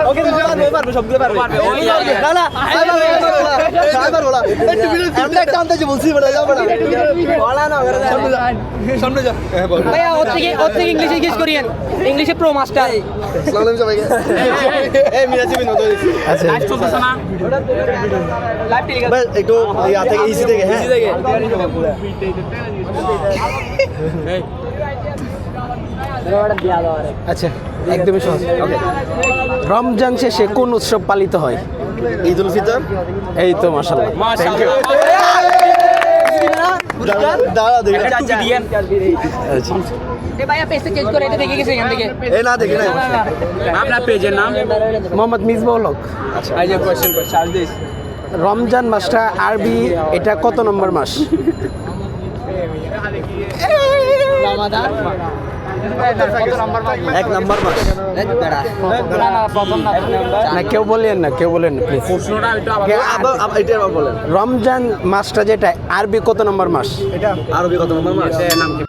ওকে পারবে সবগুলো পারবে না না আমরা একটা আনতে বলছি বড় যাও বড় বড় না সামনে যা ভাইয়া ওর থেকে ইংলিশে জিজ্ঞেস করিয়েন ইংলিশে প্রো মাস্টার আসসালামু আলাইকুম সবাইকে এই মিরাজি বিন ওদের আচ্ছা লাইভ চলতেছে না লাইভ টেলিকাস্ট ভাই একটু ইয়া থেকে ইজি থেকে হ্যাঁ ইজি থেকে আচ্ছা একদমই সহজ ওকে রমজান শেষে কোন উৎসব পালিত হয়? ঈদ উল ফিতর এই তো মাশাআল্লাহ থ্যাংক ইউ দাঁড়া দেখি এ ভাইয়া পেজটা চেঞ্জ করে এটা দেখে গেছে এখান থেকে এই না দেখি না আপনার পেজের নাম? মোহাম্মদ মিসবাউল হক। আচ্ছা এই যে কোশ্চেন সার্চ দিস। রমজান মাসটা আরবি এটা কত নম্বর মাস? রমাদান এক নাম্বার মাস না কেউ বলেন না প্লিজ। প্রশ্নটা একটু আবার এটা আবার বলেন রমজান মাসটা যেটা আরবি কত নম্বর মাস? আরবি কত নাম্বার মাস নাম কি